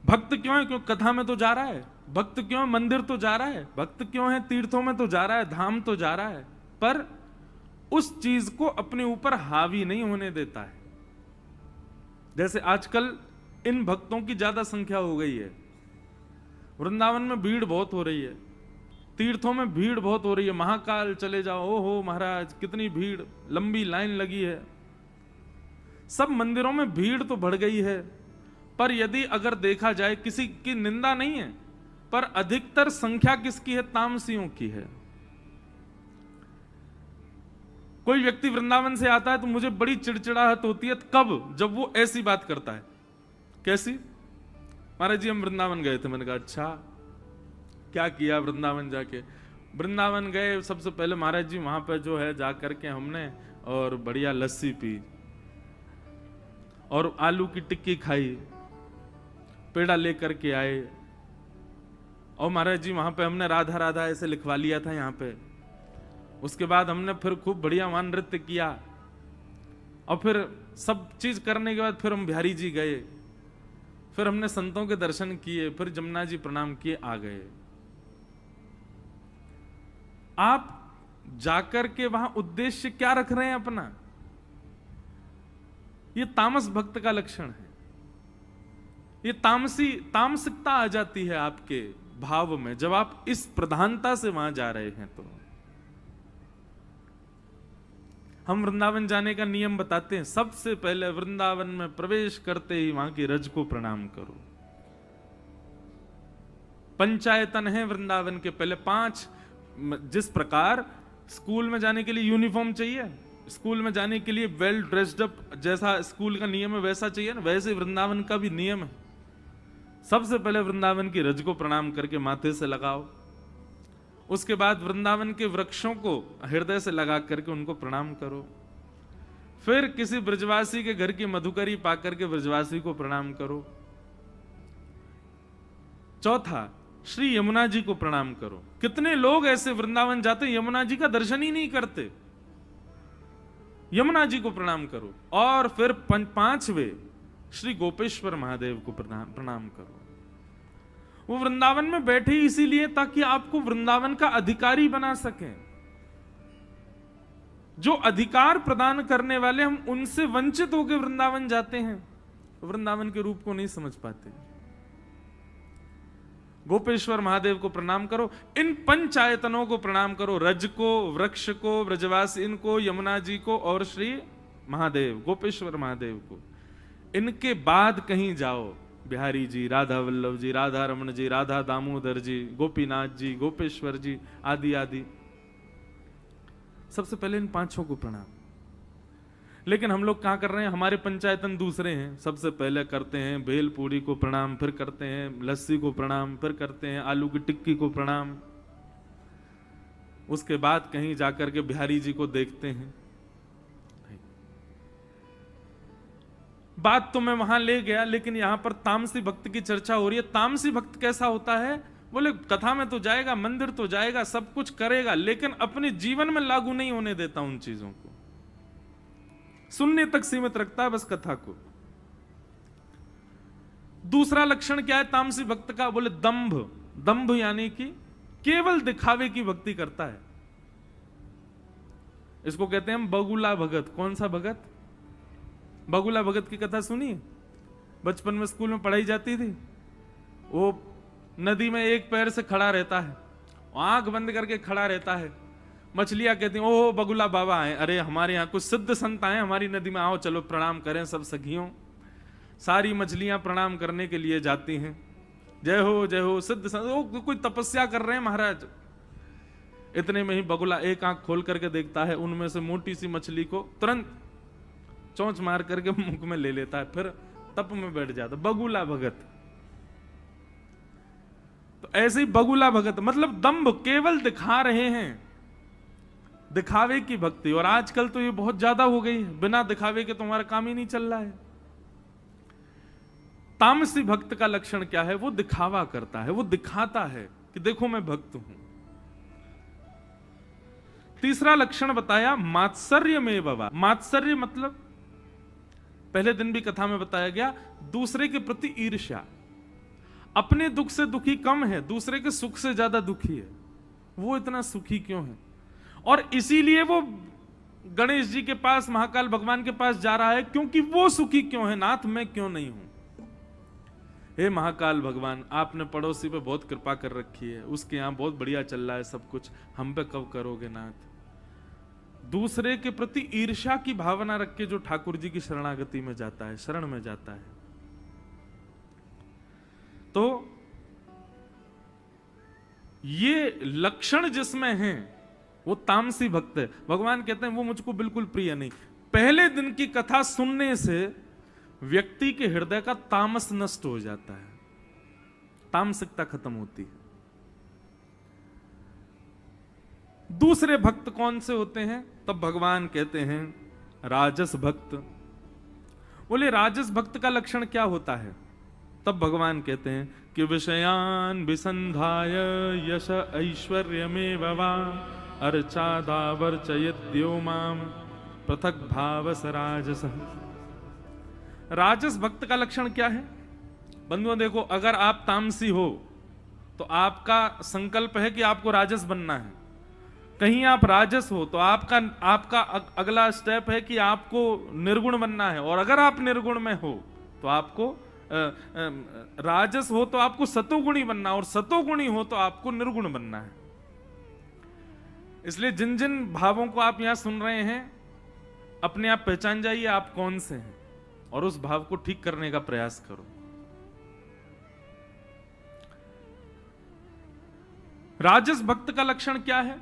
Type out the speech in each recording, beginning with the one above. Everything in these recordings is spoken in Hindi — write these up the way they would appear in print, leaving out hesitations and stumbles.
भक्त क्यों है? क्यों कथा में तो जा रहा है। भक्त क्यों है? मंदिर तो जा रहा है। भक्त क्यों है? तीर्थों में तो जा रहा है, धाम तो जा रहा है, पर उस चीज को अपने ऊपर हावी नहीं होने देता है। जैसे आजकल इन भक्तों की ज्यादा संख्या हो गई है, वृंदावन में भीड़ बहुत हो रही है, तीर्थों में भीड़ बहुत हो रही है, महाकाल चले जाओ, ओहो महाराज कितनी भीड़, लंबी लाइन लगी है। सब मंदिरों में भीड़ तो बढ़ गई है, पर यदि अगर देखा जाए, किसी की निंदा नहीं है, पर अधिकतर संख्या किसकी है? तामसियों की है। कोई व्यक्ति वृंदावन से आता है तो मुझे बड़ी चिड़चिड़ाहट होती है। कब? जब वो ऐसी बात करता है। कैसी? महाराज जी हम वृंदावन गए थे। मैंने कहा अच्छा, क्या किया वृंदावन जाके? वृंदावन गए, सबसे पहले महाराज जी वहां पर जो है जा करके हमने और बढ़िया लस्सी पी और आलू की टिक्की खाई, पेड़ा लेकर के आए, और महाराज जी वहां पे हमने राधा राधा ऐसे लिखवा लिया था यहाँ पे। उसके बाद हमने फिर खूब बढ़िया वहां नृत्य किया, और फिर सब चीज करने के बाद फिर हम बिहारी जी गए, फिर हमने संतों के दर्शन किए, फिर जमुना जी प्रणाम किए, आ गए। आप जाकर के वहां उद्देश्य क्या रख रहे हैं अपना? ये तामस भक्त का लक्षण है। ये तामसिकता आ जाती है आपके भाव में जब आप इस प्रधानता से वहां जा रहे हैं। तो हम वृंदावन जाने का नियम बताते हैं। सबसे पहले वृंदावन में प्रवेश करते ही वहां की रज को प्रणाम करो। पंचायतन है वृंदावन के पहले 5। जिस प्रकार स्कूल में जाने के लिए यूनिफॉर्म चाहिए, स्कूल में जाने के लिए वेल ड्रेस्ड अप जैसा स्कूल का नियम है वैसा चाहिए ना, वैसे वृंदावन का भी नियम है। सबसे पहले वृंदावन की रज को प्रणाम करके माथे से लगाओ, उसके बाद वृंदावन के वृक्षों को हृदय से लगा करके उनको प्रणाम करो, फिर किसी ब्रजवासी के घर की मधुकरी पाकर के ब्रजवासी को प्रणाम करो। चौथा, श्री यमुना जी को प्रणाम करो। कितने लोग ऐसे वृंदावन जाते हैं यमुना जी का दर्शन ही नहीं करते। यमुना जी को प्रणाम करो, और फिर 5वें श्री गोपेश्वर महादेव को प्रणाम करो। वो वृंदावन में बैठे इसीलिए ताकि आपको वृंदावन का अधिकारी बना सकें। जो अधिकार प्रदान करने वाले, हम उनसे वंचित होकर वृंदावन जाते हैं, वृंदावन के रूप को नहीं समझ पाते। गोपेश्वर महादेव को प्रणाम करो, इन पंचायतनों को प्रणाम करो, रज को, वृक्ष को, ब्रजवासी इनको, यमुना जी को और श्री महादेव गोपेश्वर महादेव को। इनके बाद कहीं जाओ, बिहारी जी, राधा वल्लभ जी, राधा रमन जी, राधा दामोदर जी, गोपीनाथ जी, गोपेश्वर जी आदि आदि, सबसे पहले इन 5 को प्रणाम। लेकिन हम लोग क्या कर रहे हैं? हमारे पंचायतन दूसरे हैं। सबसे पहले करते हैं भेल पूड़ी को प्रणाम, फिर करते हैं लस्सी को प्रणाम, फिर करते हैं आलू की टिक्की को प्रणाम, उसके बाद कहीं जाकर के बिहारी जी को देखते हैं। बात तो मैं वहां ले गया, लेकिन यहां पर तामसी भक्त की चर्चा हो रही है। तामसी भक्त कैसा होता है? बोले कथा में तो जाएगा, मंदिर तो जाएगा, सब कुछ करेगा, लेकिन अपने जीवन में लागू नहीं होने देता उन चीजों को, सुनने तक सीमित रखता है बस कथा को। दूसरा लक्षण क्या है तामसी भक्त का? बोले दंभ। दंभ यानी कि केवल दिखावे की भक्ति करता है। इसको कहते हैं हम बगुला भगत। कौन सा भगत? बगुला भगत की कथा सुनी? बचपन में स्कूल में पढ़ाई जाती थी। वो नदी में एक पैर से खड़ा रहता है, आंख बंद करके खड़ा रहता है। मछलियां कहती हैं ओह बगुला बाबा आए, अरे हमारे यहाँ कुछ सिद्ध संत आए हमारी नदी में, आओ चलो प्रणाम करें सब सखियों। सारी मछलियां प्रणाम करने के लिए जाती हैं, जय हो सिद्ध संत। कोई तपस्या कर रहे हैं महाराज। इतने में ही बगुला एक आंख खोल करके देखता है, उनमें से मोटी सी मछली को तुरंत चोंच मार करके मुंह में ले लेता है, फिर तप में बैठ जाता। बगुला भगत। तो ऐसे ही बगुला भगत मतलब दंभ, केवल दिखा रहे हैं, दिखावे की भक्ति। और आजकल तो ये बहुत ज्यादा हो गई है, बिना दिखावे के तुम्हारा काम ही नहीं चल रहा है। तामसी भक्त का लक्षण क्या है? वो दिखावा करता है, वो दिखाता है कि देखो मैं भक्त हूं। तीसरा लक्षण बताया मात्सर्य में बाबा। मात्सर्य मतलब पहले दिन भी कथा में बताया गया, दूसरे के प्रति ईर्ष्या। अपने दुख से दुखी कम है, दूसरे के सुख से ज्यादा दुखी है। वो इतना सुखी क्यों है? और इसीलिए वो गणेश जी के पास, महाकाल भगवान के पास जा रहा है, क्योंकि वो सुखी क्यों है? नाथ मैं क्यों नहीं हूं? हे महाकाल भगवान, आपने पड़ोसी पे बहुत कृपा कर रखी है, उसके यहां बहुत बढ़िया चल रहा है सब कुछ, हम पे कब करोगे नाथ? दूसरे के प्रति ईर्ष्या की भावना रख के जो ठाकुर जी की शरणागति में जाता है, शरण में जाता है, तो ये लक्षण जिसमें है वो तामसी भक्त है। भगवान कहते हैं वो मुझको बिल्कुल प्रिय नहीं। पहले दिन की कथा सुनने से व्यक्ति के हृदय का तामस नष्ट हो जाता है, तामसिकता खत्म होती है। दूसरे भक्त कौन से होते हैं? तब भगवान कहते हैं राजस भक्त। बोले राजस भक्त का लक्षण क्या होता है? तब भगवान कहते हैं कि विषयान विसंधाय यश ऐश्वर्यमेव वा अर्चादावर्चयद्यो माम पृथक भावस राजस। राजस भक्त का लक्षण क्या है? बंधुओं देखो, अगर आप तामसी हो तो आपका संकल्प है कि आपको राजस बनना है। कहीं आप राजस हो तो आपका अगला स्टेप है कि आपको निर्गुण बनना है। और अगर आप निर्गुण में हो तो आपको राजस हो तो आपको सतोगुणी बनना, और सतोगुणी हो तो आपको निर्गुण बनना है। इसलिए जिन जिन भावों को आप यहां सुन रहे हैं, अपने आप पहचान जाइए आप कौन से हैं, और उस भाव को ठीक करने का प्रयास करो। राजस भक्त का लक्षण क्या है?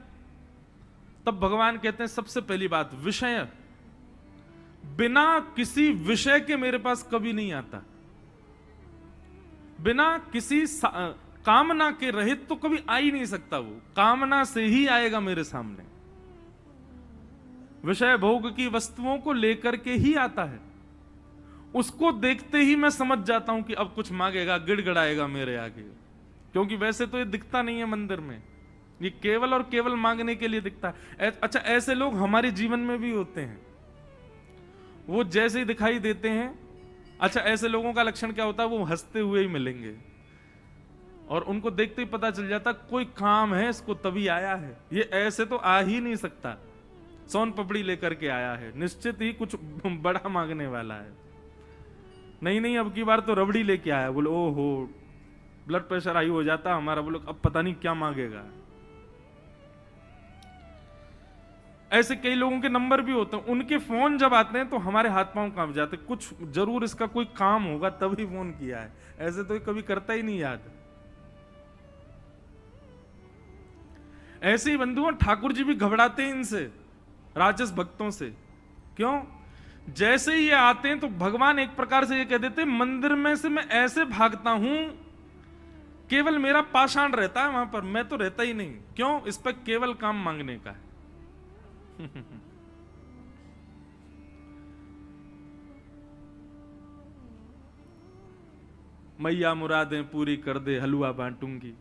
तब भगवान कहते हैं सबसे पहली बात, विषय। बिना किसी विषय के मेरे पास कभी नहीं आता, बिना किसी कामना के रहित तो कभी आ ही नहीं सकता। वो कामना से ही आएगा मेरे सामने, विषय भोग की वस्तुओं को लेकर के ही आता है। उसको देखते ही मैं समझ जाता हूं कि अब कुछ मांगेगा, गिड़गिड़ाएगा मेरे आगे, क्योंकि वैसे तो ये दिखता नहीं है मंदिर में, ये केवल और केवल मांगने के लिए दिखता है। अच्छा, ऐसे लोग हमारे जीवन में भी होते हैं, वो जैसे ही दिखाई देते हैं। अच्छा, ऐसे लोगों का लक्षण क्या होता है? वो हंसते हुए ही मिलेंगे, और उनको देखते ही पता चल जाता कोई काम है इसको, तभी आया है। ये ऐसे तो आ ही नहीं सकता, सोन पपड़ी लेकर के आया है, निश्चित ही कुछ बड़ा मांगने वाला है। नहीं, अब की बार तो रबड़ी लेके आया। बोले ओहो, ब्लड प्रेशर हाई हो जाता हमारा। बोले अब पता नहीं क्या मांगेगा। ऐसे कई लोगों के नंबर भी होते हैं, उनके फोन जब आते हैं तो हमारे हाथ पांव कांप जाते, कुछ जरूर इसका कोई काम होगा तभी फोन किया है, ऐसे तो कभी करता ही नहीं याद। ऐसे ही बंधुओं, ठाकुर जी भी घबराते हैं इनसे, राजस भक्तों से। क्यों? जैसे ही ये आते हैं तो भगवान एक प्रकार से ये कह देते हैं, मंदिर में से मैं ऐसे भागता हूं, केवल मेरा पाषाण रहता है वहां पर, मैं तो रहता ही नहीं। क्यों? इस पर केवल काम मांगने का है। मैया मुरादें पूरी कर दे, हलवा बांटूंगी।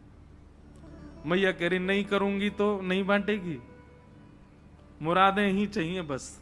मैया कह रही नहीं करूंगी तो नहीं बांटेगी, मुरादें ही चाहिए बस।